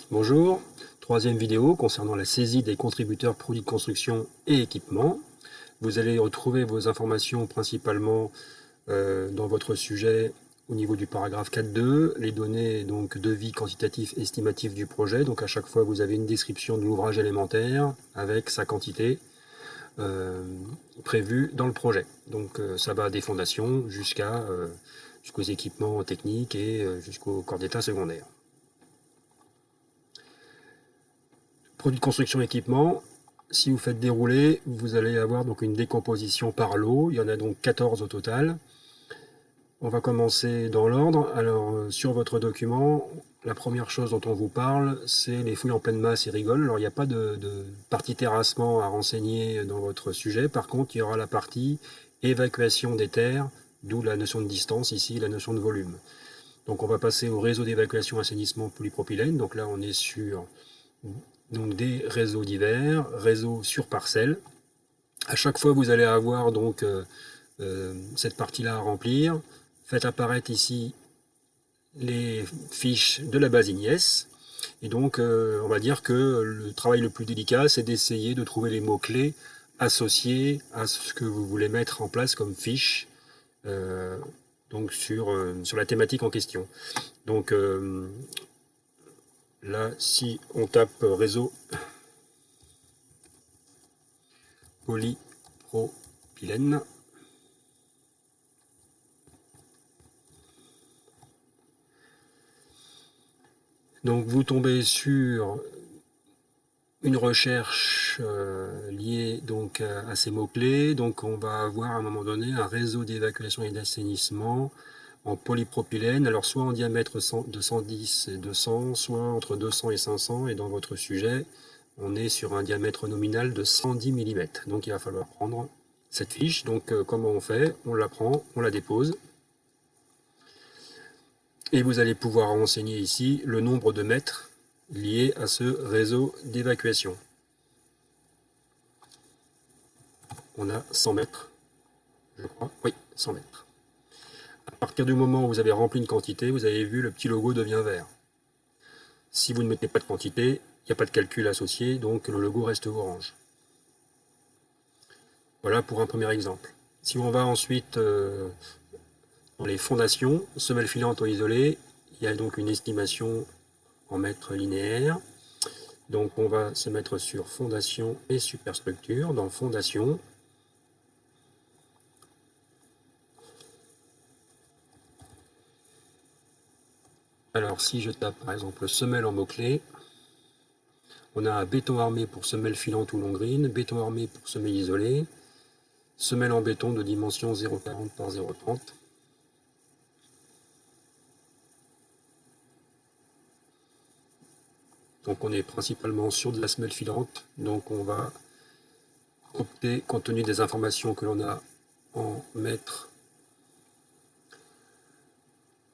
Bonjour, troisième vidéo concernant la saisie des contributeurs produits de construction et équipements. Vous allez retrouver vos informations principalement dans votre sujet au niveau du paragraphe 4.2, les données donc devis quantitatif estimatif du projet. Donc à chaque fois vous avez une description de l'ouvrage élémentaire avec sa quantité prévue dans le projet. Donc ça va des fondations jusqu'aux équipements techniques et jusqu'au corps d'état secondaire. Produits de construction équipement, si vous faites dérouler, vous allez avoir donc une décomposition par lot. Il y en a donc 14 au total. On va commencer dans l'ordre. Alors, sur votre document, la première chose dont on vous parle, c'est les fouilles en pleine masse et rigole. Alors, il n'y a pas de partie terrassement à renseigner dans votre sujet. Par contre, il y aura la partie évacuation des terres, d'où la notion de distance ici, la notion de volume. Donc, on va passer au réseau d'évacuation assainissement polypropylène. Donc là, on est sur des réseaux divers, réseaux sur parcelle. À chaque fois, vous allez avoir donc cette partie-là à remplir. Faites apparaître ici les fiches de la base IGNES. Et donc, on va dire que le travail le plus délicat, c'est d'essayer de trouver les mots-clés associés à ce que vous voulez mettre en place comme fiche donc sur la thématique en question. Donc, là, si on tape réseau polypropylène, donc vous tombez sur une recherche liée donc à ces mots-clés. Donc on va avoir à un moment donné un réseau d'évacuation et d'assainissement en polypropylène, alors soit en diamètre de 110 et 200, soit entre 200 et 500, et dans votre sujet, on est sur un diamètre nominal de 110 mm. Donc il va falloir prendre cette fiche. Donc comment on fait? On la prend, on la dépose, et vous allez pouvoir renseigner ici le nombre de mètres liés à ce réseau d'évacuation. On a 100 mètres, je crois. Oui, 100 mètres. À partir du moment où vous avez rempli une quantité, vous avez vu le petit logo devient vert. Si vous ne mettez pas de quantité, il n'y a pas de calcul associé, donc le logo reste orange. Voilà pour un premier exemple. Si on va ensuite dans les fondations, semelle filante ou isolée, il y a donc une estimation en mètres linéaires. Donc on va se mettre sur fondation et superstructure. Dans fondation, alors si je tape par exemple semelle en mots-clés, on a un béton armé pour semelle filante ou longrine, béton armé pour semelle isolée, semelle en béton de dimension 0,40 par 0,30. Donc on est principalement sur de la semelle filante, donc on va opter, compte tenu des informations que l'on a en mètres,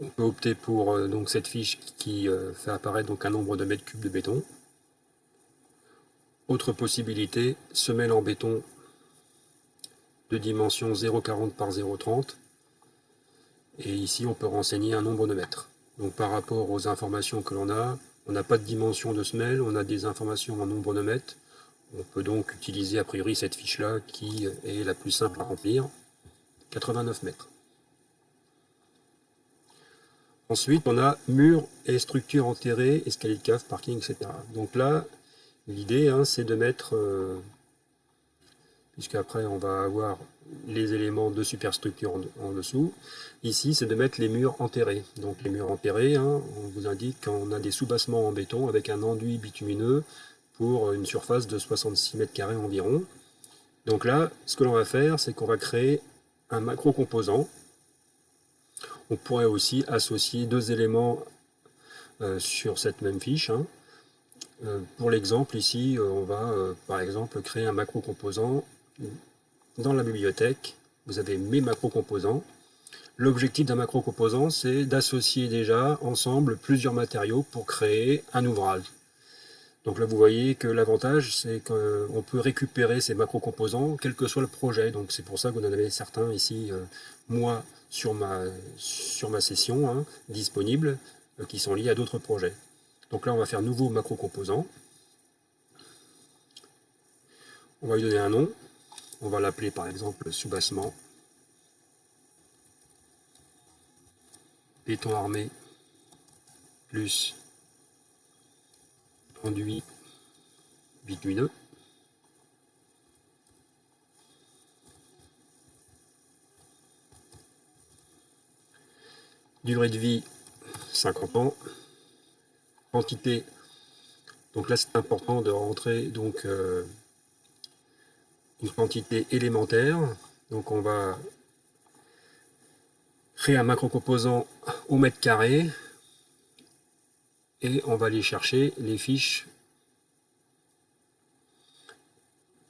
on peut opter pour donc cette fiche qui fait apparaître donc un nombre de mètres cubes de béton. Autre possibilité, semelle en béton de dimension 0,40 par 0,30. Et ici, on peut renseigner un nombre de mètres. Donc par rapport aux informations que l'on a, on n'a pas de dimension de semelle, on a des informations en nombre de mètres. On peut donc utiliser a priori cette fiche-là qui est la plus simple à remplir, 89 mètres. Ensuite, on a murs et structures enterrées, escalier de cave, parking, etc. Donc là, l'idée, c'est de mettre, puisqu'après on va avoir les éléments de superstructure en dessous, ici c'est de mettre les murs enterrés. Donc les murs enterrés, on vous indique qu'on a des sous-bassements en béton avec un enduit bitumineux pour une surface de 66 mètres carrés environ. Donc là, ce que l'on va faire, c'est qu'on va créer un macro-composant. On pourrait aussi associer deux éléments sur cette même fiche. Pour l'exemple, ici, on va par exemple créer un macro-composant. Dans la bibliothèque, vous avez mes macro-composants. L'objectif d'un macro-composant, c'est d'associer déjà ensemble plusieurs matériaux pour créer un ouvrage. Donc là, vous voyez que l'avantage, c'est qu'on peut récupérer ces macro-composants, quel que soit le projet. Donc c'est pour ça que vous en avez certains ici, moi, sur ma session, disponibles, qui sont liés à d'autres projets. Donc là, on va faire nouveau macro composant. On va lui donner un nom. On va l'appeler par exemple soubassement. Béton armé plus enduit bitumineux. Durée de vie 50 ans. Quantité, donc là c'est important de rentrer donc une quantité élémentaire. Donc on va créer un macro-composant au mètre carré et on va aller chercher les fiches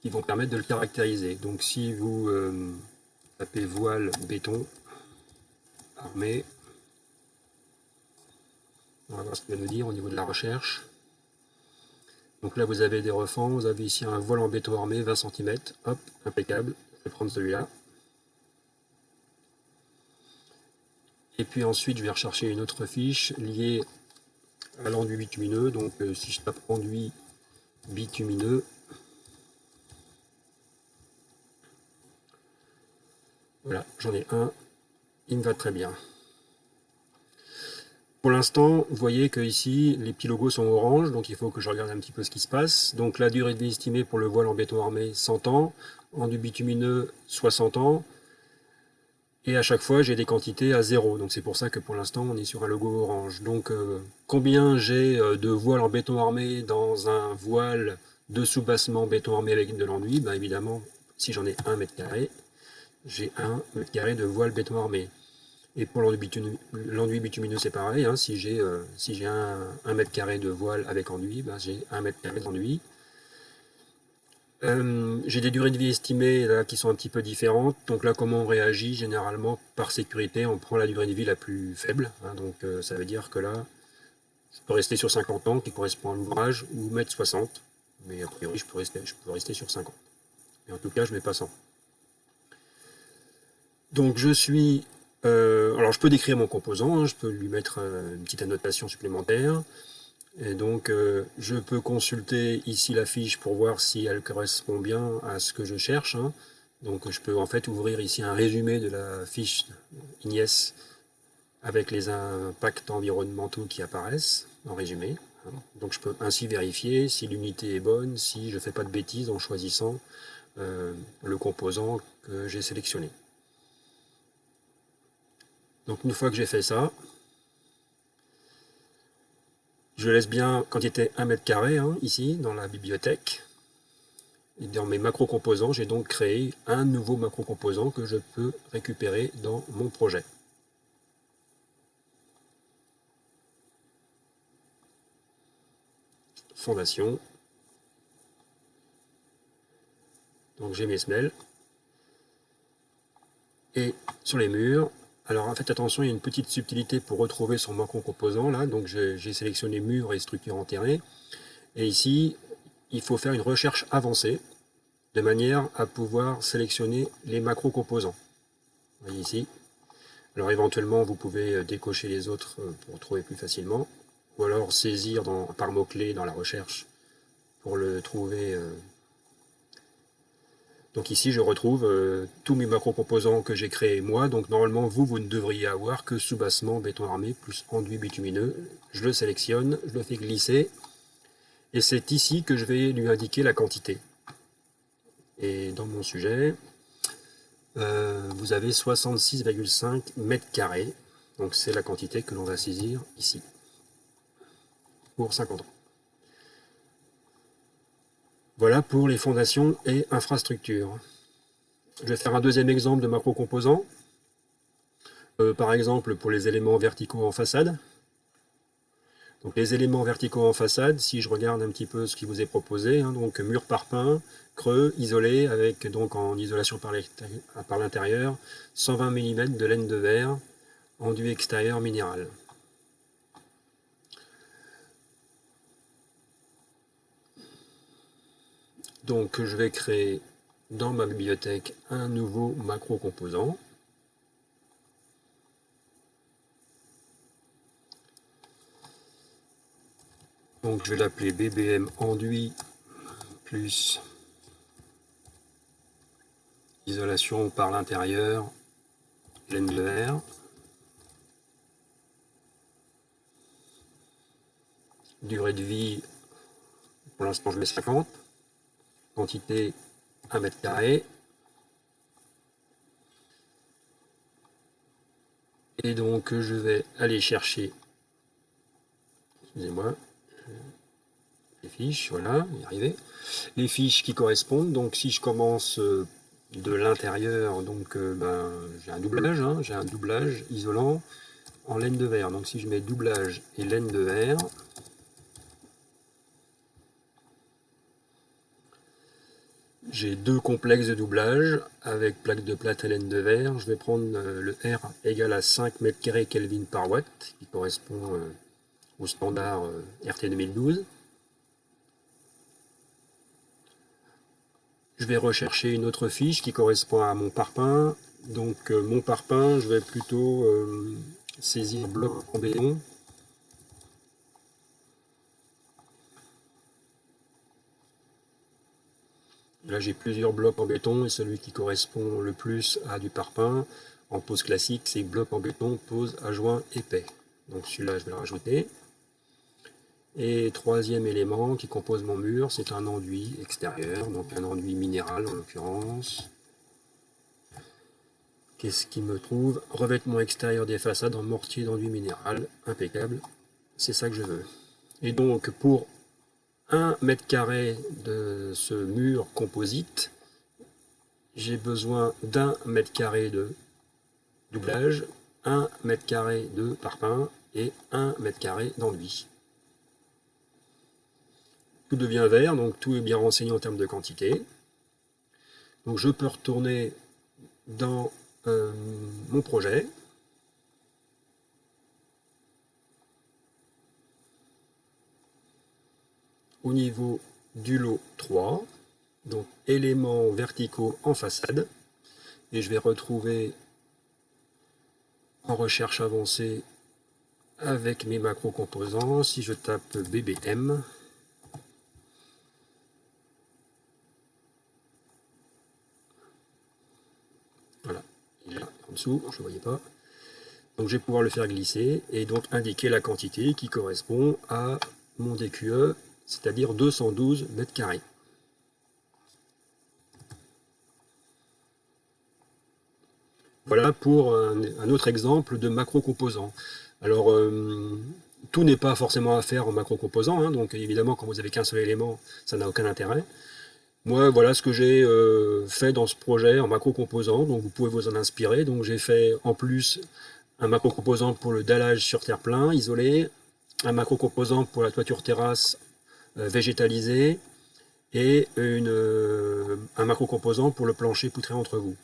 qui vont permettre de le caractériser. Donc si vous tapez voile béton armé, on va voir ce qu'il va nous dire au niveau de la recherche. Donc là vous avez des refends, vous avez ici un voile en béton armé 20 cm, hop, impeccable, je vais prendre celui-là. Et puis ensuite je vais rechercher une autre fiche liée à l'enduit bitumineux. Donc si je tape enduit bitumineux, voilà, j'en ai un, il me va très bien. Pour l'instant, vous voyez que ici les petits logos sont orange, donc il faut que je regarde un petit peu ce qui se passe. Donc la durée de vie estimée pour le voile en béton armé 100 ans, enduit bitumineux 60 ans, et à chaque fois j'ai des quantités à 0, donc c'est pour ça que pour l'instant on est sur un logo orange. Donc combien j'ai de voiles en béton armé dans un voile de soubassement béton armé avec de l'enduit? Ben évidemment, si j'en ai 1 mètre carré, j'ai 1 mètre carré de voile béton armé. Et pour l'enduit bitumineux, c'est pareil, hein, si j'ai un mètre carré de voile avec enduit, ben j'ai 1 mètre carré d'enduit. J'ai des durées de vie estimées là, qui sont un petit peu différentes. Donc là, comment on réagit? Généralement, par sécurité, on prend la durée de vie la plus faible. Hein, donc ça veut dire que là, je peux rester sur 50 ans, qui correspond à l'ouvrage, ou mettre 60. Mais a priori, je peux rester sur 50. Mais en tout cas, je ne mets pas 100. Donc je suis... alors je peux décrire mon composant, hein, je peux lui mettre une petite annotation supplémentaire. Et donc je peux consulter ici la fiche pour voir si elle correspond bien à ce que je cherche. Hein. Donc je peux en fait ouvrir ici un résumé de la fiche INIES avec les impacts environnementaux qui apparaissent en résumé. Hein. Donc je peux ainsi vérifier si l'unité est bonne, si je ne fais pas de bêtises en choisissant le composant que j'ai sélectionné. Donc une fois que j'ai fait ça, je laisse bien quantité 1 mètre carré hein, ici dans la bibliothèque. Et dans mes macro-composants, j'ai donc créé un nouveau macro-composant que je peux récupérer dans mon projet. Fondation. Donc j'ai mes semelles. Et sur les murs, alors faites attention, il y a une petite subtilité pour retrouver son macro-composant là. Donc j'ai sélectionné murs et structures enterrées. Et ici, il faut faire une recherche avancée de manière à pouvoir sélectionner les macro-composants. Vous voyez ici. Alors éventuellement, vous pouvez décocher les autres pour trouver plus facilement, ou alors saisir par mots-clés dans la recherche pour le trouver. Donc ici, je retrouve tous mes macro-composants que j'ai créés moi. Donc normalement, vous ne devriez avoir que soubassement béton armé plus enduit bitumineux. Je le sélectionne, je le fais glisser, et c'est ici que je vais lui indiquer la quantité. Et dans mon sujet, vous avez 66,5 mètres carrés. Donc c'est la quantité que l'on va saisir ici, pour 50 ans. Voilà pour les fondations et infrastructures. Je vais faire un deuxième exemple de macro-composants. Par exemple, pour les éléments verticaux en façade. Donc les éléments verticaux en façade, si je regarde un petit peu ce qui vous est proposé, hein, donc mur parpaing, creux, isolé, avec donc en isolation par l'intérieur, 120 mm de laine de verre, enduit extérieur minéral. Donc je vais créer dans ma bibliothèque un nouveau macro-composant. Donc je vais l'appeler BBM enduit plus isolation par l'intérieur, laine de verre. Durée de vie, pour l'instant je mets 50. Quantité 1 mètre carré. Et donc je vais aller chercher, excusez-moi, les fiches, voilà, y arriver. Les fiches qui correspondent, donc si je commence de l'intérieur, donc j'ai un doublage isolant en laine de verre. Donc si je mets doublage et laine de verre, j'ai deux complexes de doublage avec plaque de plate à laine de verre. Je vais prendre le R égal à 5 mètres carrés Kelvin par watt, qui correspond au standard RT 2012. Je vais rechercher une autre fiche qui correspond à mon parpaing. Donc mon parpaing, je vais plutôt saisir bloc en béton. Là j'ai plusieurs blocs en béton et celui qui correspond le plus à du parpaing en pose classique, c'est bloc en béton, pose à joint épais. Donc celui-là je vais le rajouter. Et troisième élément qui compose mon mur, c'est un enduit extérieur, donc un enduit minéral en l'occurrence. Qu'est-ce qui me trouve? Revêtement extérieur des façades en mortier d'enduit minéral, impeccable, c'est ça que je veux. Et donc pour 1 mètre carré de ce mur composite, j'ai besoin d'1 mètre carré de doublage, 1 mètre carré de parpaing et 1 mètre carré d'enduit. Tout devient vert, donc tout est bien renseigné en termes de quantité. Donc je peux retourner dans mon projet. Au niveau du lot 3, donc éléments verticaux en façade, et je vais retrouver en recherche avancée avec mes macro-composants. Si je tape BBM, voilà, il est là en dessous, je ne le voyais pas. Donc je vais pouvoir le faire glisser et donc indiquer la quantité qui correspond à mon DQE, c'est-à-dire 212 mètres carrés. Voilà pour un autre exemple de macro-composants. Alors, tout n'est pas forcément à faire en macro-composants, hein, donc évidemment, quand vous n'avez qu'un seul élément, ça n'a aucun intérêt. Moi, voilà ce que j'ai fait dans ce projet en macro-composants, donc vous pouvez vous en inspirer. Donc j'ai fait en plus un macro-composant pour le dallage sur terre-plein, isolé, un macro-composant pour la toiture terrasse végétalisée, et un macro-composant pour le plancher poutré entre vous.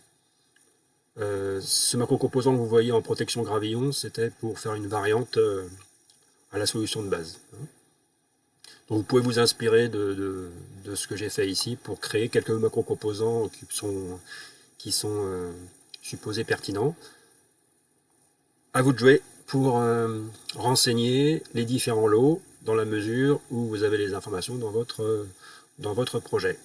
Ce macro-composant que vous voyez en protection gravillon, c'était pour faire une variante à la solution de base. Donc vous pouvez vous inspirer de ce que j'ai fait ici pour créer quelques macro-composants qui sont supposés pertinents. À vous de jouer pour renseigner les différents lots dans la mesure où vous avez les informations dans votre projet.